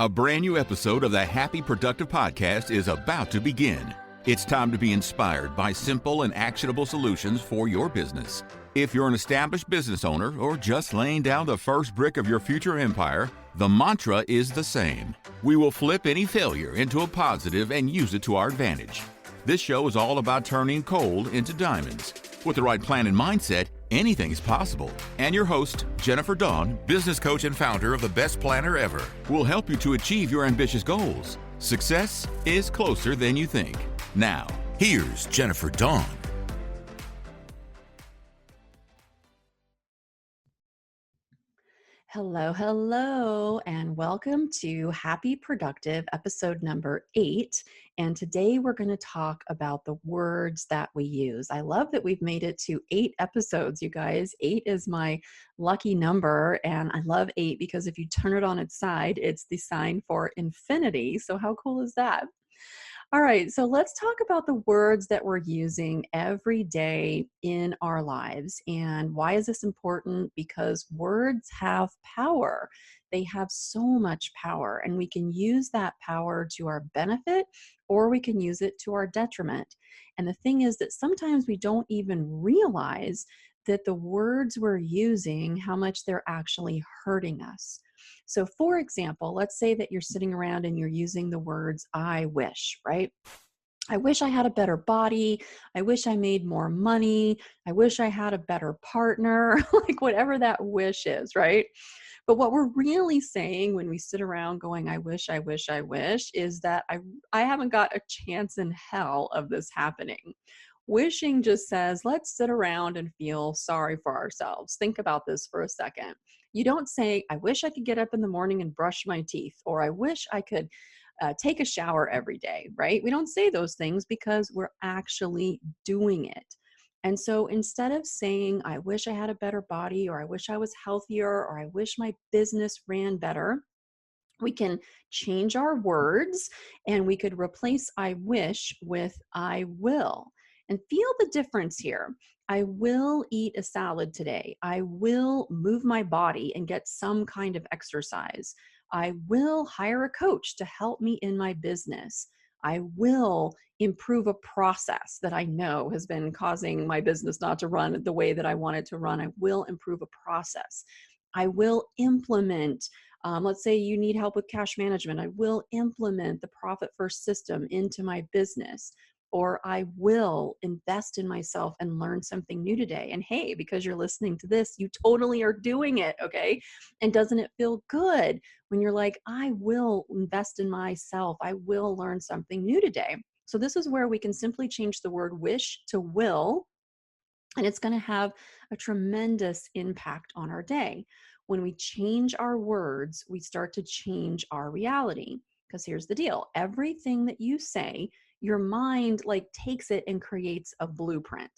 A brand new episode of the Happy Productive Podcast is about to begin. It's time to be inspired by simple and actionable solutions for your business. If you're an established business owner or just laying down the first brick of your future empire, the mantra is the same. We will flip any failure into a positive and use it to our advantage. This show is all about turning coal into diamonds. With the right plan and mindset, anything is possible. And your host, Jennifer Dawn, business coach and founder of The Best Planner Ever, will help you to achieve your ambitious goals. Success is closer than you think. Now, here's Jennifer Dawn. Hello, and welcome to Happy Productive episode number 8. And today we're going to talk about the words that we use. I love that we've made it to 8 episodes, you guys. 8 is my lucky number, and I love 8 because if you turn it on its side, it's the sign for infinity. So how cool is that? All right, so let's talk about the words that we're using every day in our lives. And why is this important? Because words have power. They have so much power, and we can use that power to our benefit, or we can use it to our detriment. And the thing is that sometimes we don't even realize that the words we're using, how much they're actually hurting us. So for example, let's say that you're sitting around and you're using the words, I wish, right? I wish I had a better body. I wish I made more money. I wish I had a better partner, like whatever that wish is, right? But what we're really saying when we sit around going, I wish, is that I haven't got a chance in hell of this happening. Wishing just says, let's sit around and feel sorry for ourselves. Think about this for a second. You don't say, I wish I could get up in the morning and brush my teeth, or I wish I could take a shower every day, right? We don't say those things because we're actually doing it. And so instead of saying, I wish I had a better body, or I wish I was healthier, or I wish my business ran better, we can change our words and we could replace I wish with I will. And feel the difference here. I will eat a salad today. I will move my body and get some kind of exercise. I will hire a coach to help me in my business. I will improve a process that I know has been causing my business not to run the way that I want it to run. I will improve a process. I will implement, let's say you need help with cash management. I will implement the profit first system into my business. Or I will invest in myself and learn something new today. And hey, because you're listening to this, you totally are doing it, okay? And doesn't it feel good when you're like, I will invest in myself. I will learn something new today. So this is where we can simply change the word wish to will, and it's going to have a tremendous impact on our day. When we change our words, we start to change our reality. Because here's the deal. Everything that you say, your mind takes it and creates a blueprint.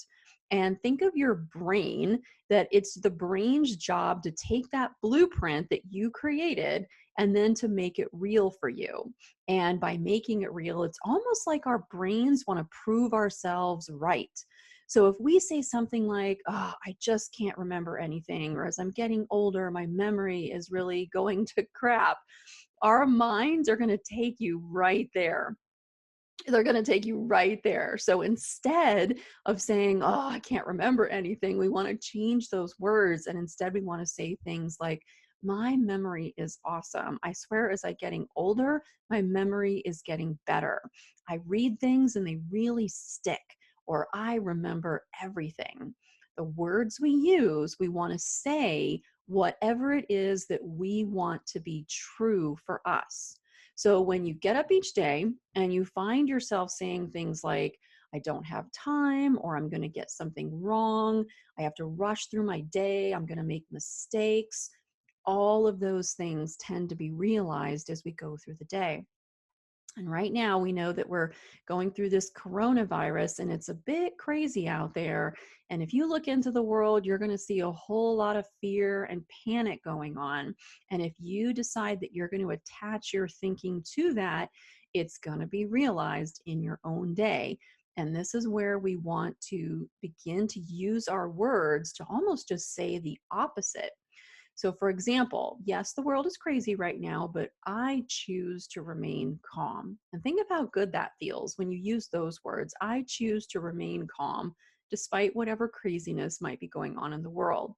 And think of your brain, that it's the brain's job to take that blueprint that you created and then to make it real for you. And by making it real, it's almost like our brains want to prove ourselves right. So if we say something like, oh, I just can't remember anything, or as I'm getting older, my memory is really going to crap, our minds are going to take you right there. They're going to take you right there. So instead of saying, oh, I can't remember anything, we want to change those words. And instead we want to say things like, my memory is awesome. I swear as I'm getting older, my memory is getting better. I read things and they really stick, or I remember everything. The words we use, we want to say whatever it is that we want to be true for us. So when you get up each day and you find yourself saying things like, I don't have time, or I'm going to get something wrong, I have to rush through my day, I'm going to make mistakes, all of those things tend to be realized as we go through the day. And right now we know that we're going through this coronavirus and it's a bit crazy out there. And if you look into the world, you're going to see a whole lot of fear and panic going on. And if you decide that you're going to attach your thinking to that, it's going to be realized in your own day. And this is where we want to begin to use our words to almost just say the opposite. So, for example, yes, the world is crazy right now, but I choose to remain calm. And think of how good that feels when you use those words. I choose to remain calm despite whatever craziness might be going on in the world.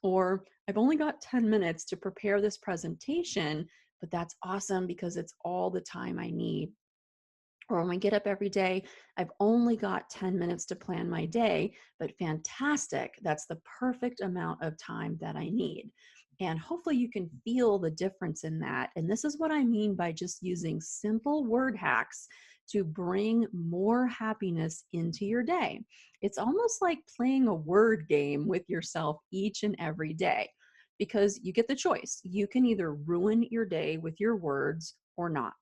Or I've only got 10 minutes to prepare this presentation, but that's awesome because it's all the time I need. Or when I get up every day, I've only got 10 minutes to plan my day, but fantastic. That's the perfect amount of time that I need. And hopefully you can feel the difference in that. And this is what I mean by just using simple word hacks to bring more happiness into your day. It's almost like playing a word game with yourself each and every day because you get the choice. You can either ruin your day with your words or not.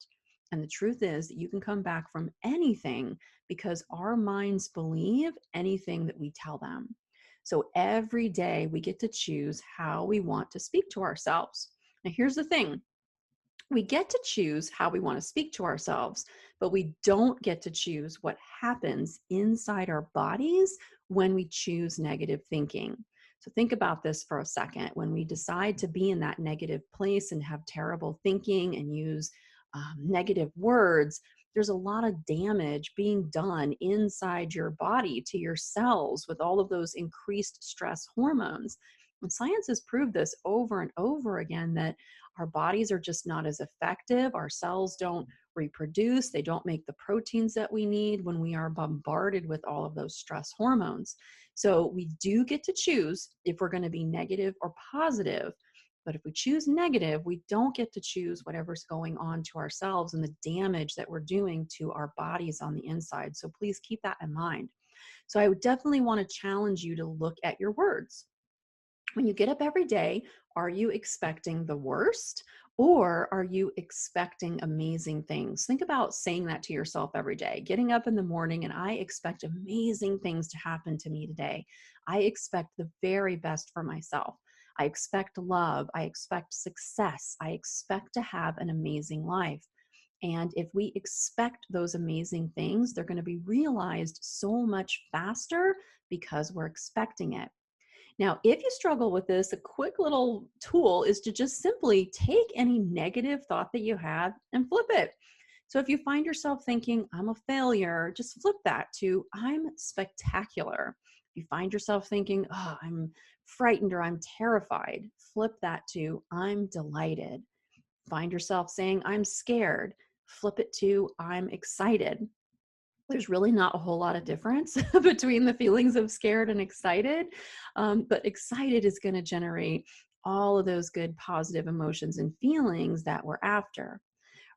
And the truth is that you can come back from anything because our minds believe anything that we tell them. So every day we get to choose how we want to speak to ourselves. Now, here's the thing. We get to choose how we want to speak to ourselves, but we don't get to choose what happens inside our bodies when we choose negative thinking. So think about this for a second. When we decide to be in that negative place and have terrible thinking and use negative words, there's a lot of damage being done inside your body to your cells with all of those increased stress hormones. And science has proved this over and over again that our bodies are just not as effective. Our cells don't reproduce. They don't make the proteins that we need when we are bombarded with all of those stress hormones. So we do get to choose if we're going to be negative or positive. But if we choose negative, we don't get to choose whatever's going on to ourselves and the damage that we're doing to our bodies on the inside. So please keep that in mind. So I would definitely want to challenge you to look at your words. When you get up every day, are you expecting the worst or are you expecting amazing things? Think about saying that to yourself every day. Getting up in the morning and I expect amazing things to happen to me today. I expect the very best for myself. I expect love. I expect success. I expect to have an amazing life. And if we expect those amazing things, they're going to be realized so much faster because we're expecting it. Now, if you struggle with this, a quick little tool is to just simply take any negative thought that you have and flip it. So if you find yourself thinking, I'm a failure, just flip that to, I'm spectacular. If you find yourself thinking, oh, I'm frightened or I'm terrified, flip that to, I'm delighted. Find yourself saying, I'm scared, flip it to, I'm excited. There's really not a whole lot of difference between the feelings of scared and excited, but excited is going to generate all of those good positive emotions and feelings that we're after.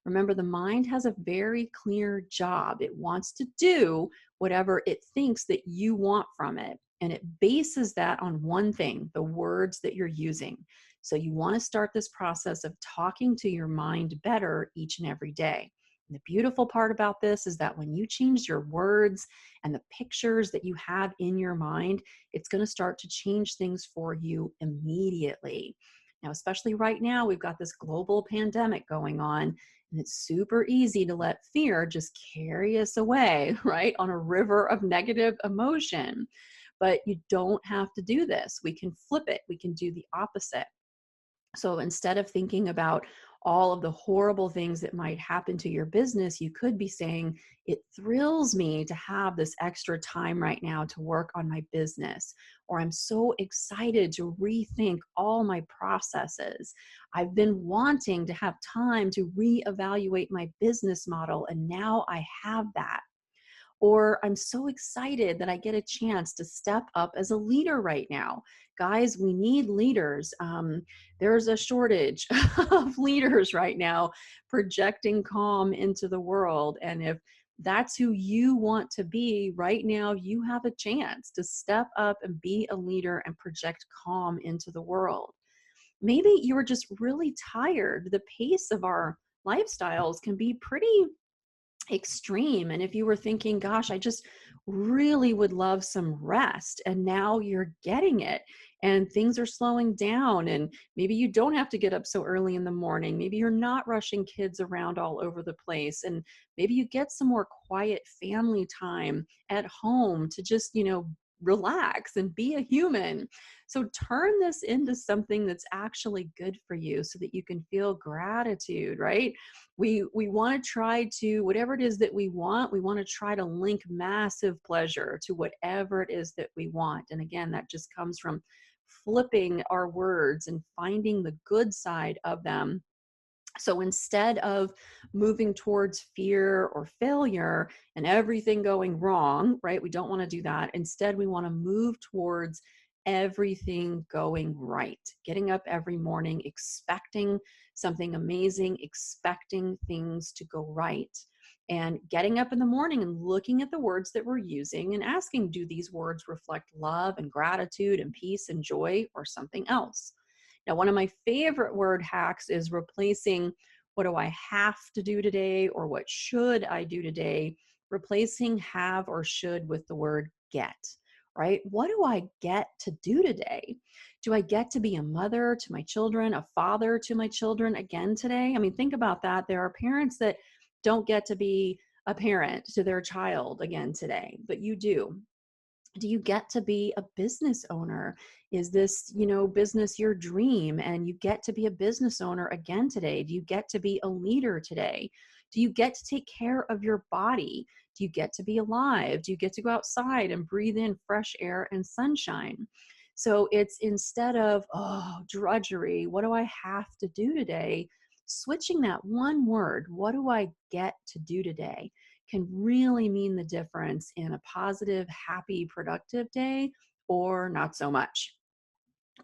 Remember, the mind has a very clear job. It wants to do whatever it thinks that you want from it. And it bases that on one thing, the words that you're using. So you want to start this process of talking to your mind better each and every day. And the beautiful part about this is that when you change your words and the pictures that you have in your mind, it's going to start to change things for you immediately. Now, especially right now, we've got this global pandemic going on. And it's super easy to let fear just carry us away, right, on a river of negative emotion. But you don't have to do this. We can flip it. We can do the opposite. So instead of thinking about all of the horrible things that might happen to your business, you could be saying, it thrills me to have this extra time right now to work on my business. Or I'm so excited to rethink all my processes. I've been wanting to have time to reevaluate my business model, and now I have that. Or I'm so excited that I get a chance to step up as a leader right now. Guys, we need leaders. There's a shortage of leaders right now projecting calm into the world. And if that's who you want to be right now, you have a chance to step up and be a leader and project calm into the world. Maybe you are just really tired. The pace of our lifestyles can be pretty extreme. And if you were thinking, gosh, I just really would love some rest, and now you're getting it and things are slowing down, and maybe you don't have to get up so early in the morning. Maybe you're not rushing kids around all over the place, and maybe you get some more quiet family time at home to just, relax and be a human. So turn this into something that's actually good for you so that you can feel gratitude, right? We want to try to, whatever it is that we want to try to link massive pleasure to whatever it is that we want. And again, that just comes from flipping our words and finding the good side of them. So instead of moving towards fear or failure and everything going wrong, right? We don't want to do that. Instead, we want to move towards everything going right. Getting up every morning, expecting something amazing, expecting things to go right. And getting up in the morning and looking at the words that we're using and asking, do these words reflect love and gratitude and peace and joy or something else? Now, one of my favorite word hacks is replacing what do I have to do today or what should I do today, replacing have or should with the word get, right? What do I get to do today? Do I get to be a mother to my children, a father to my children again today? I mean, think about that. There are parents that don't get to be a parent to their child again today, but you do. Do you get to be a business owner? Is this, business your dream and you get to be a business owner again today? Do you get to be a leader today? Do you get to take care of your body? Do you get to be alive? Do you get to go outside and breathe in fresh air and sunshine? So it's instead of, drudgery, what do I have to do today? Switching that one word, what do I get to do today, can really mean the difference in a positive, happy, productive day or not so much.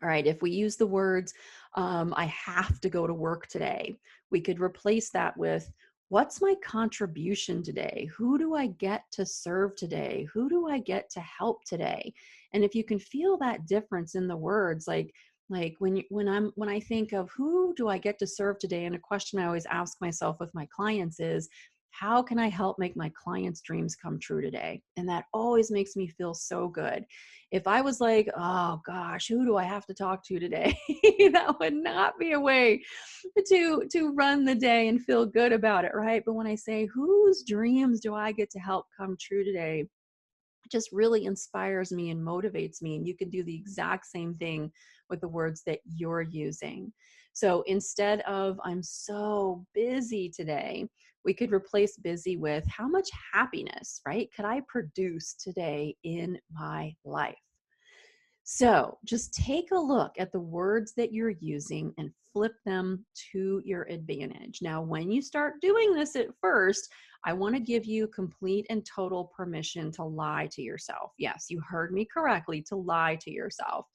All right, if we use the words, I have to go to work today, we could replace that with, what's my contribution today? Who do I get to serve today? Who do I get to help today? And if you can feel that difference in the words, like when I think of who do I get to serve today, and a question I always ask myself with my clients is, how can I help make my clients' dreams come true today? And that always makes me feel so good. If I was like, oh gosh, who do I have to talk to today? That would not be a way to run the day and feel good about it, right? But when I say, whose dreams do I get to help come true today? Just really inspires me and motivates me. And you can do the exact same thing with the words that you're using. So instead of, I'm so busy today, we could replace busy with, how much happiness, right, could I produce today in my life? So just take a look at the words that you're using and flip them to your advantage. Now, when you start doing this at first, I want to give you complete and total permission to lie to yourself. Yes, you heard me correctly, to lie to yourself.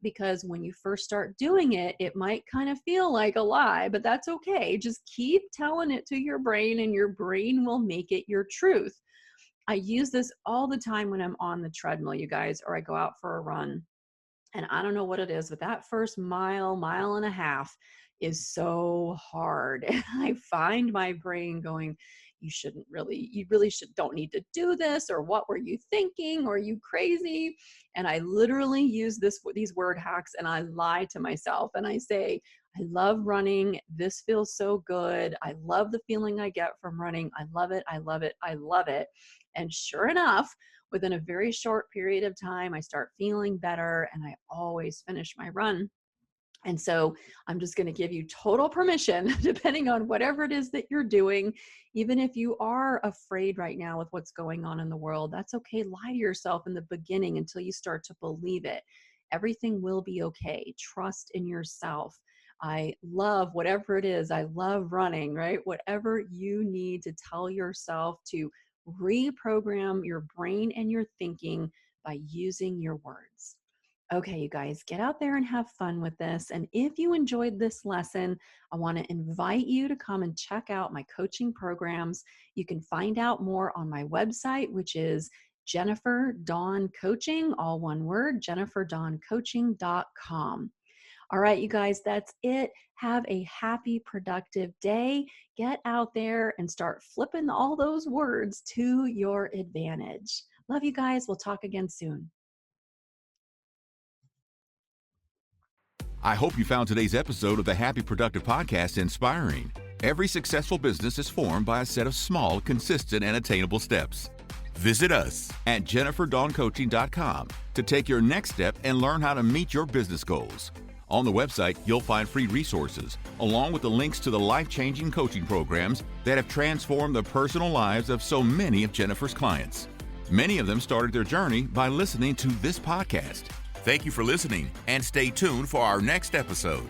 Because when you first start doing it, it might kind of feel like a lie, but that's okay. Just keep telling it to your brain and your brain will make it your truth. I use this all the time when I'm on the treadmill, you guys, or I go out for a run. And I don't know what it is, but that first mile and a half is so hard. And I find my brain going, you really don't need to do this, or what were you thinking? Or are you crazy? And I literally use these word hacks and I lie to myself and I say, I love running. This feels so good. I love the feeling I get from running. I love it. I love it. I love it. And sure enough, within a very short period of time, I start feeling better and I always finish my run. And so I'm just going to give you total permission, depending on whatever it is that you're doing. Even if you are afraid right now with what's going on in the world, that's okay. Lie to yourself in the beginning until you start to believe it. Everything will be okay. Trust in yourself. I love whatever it is. I love running, right? Whatever you need to tell yourself to reprogram your brain and your thinking by using your words. Okay, you guys, get out there and have fun with this. And if you enjoyed this lesson, I want to invite you to come and check out my coaching programs. You can find out more on my website, which is Jennifer Dawn Coaching, all one word, jenniferdawncoaching.com. All right, you guys, that's it. Have a happy, productive day. Get out there and start flipping all those words to your advantage. Love you guys. We'll talk again soon. I hope you found today's episode of the Happy Productive Podcast inspiring. Every successful business is formed by a set of small, consistent, and attainable steps. Visit us at jenniferdawncoaching.com to take your next step and learn how to meet your business goals. On the website, you'll find free resources, along with the links to the life-changing coaching programs that have transformed the personal lives of so many of Jennifer's clients. Many of them started their journey by listening to this podcast. Thank you for listening, and stay tuned for our next episode.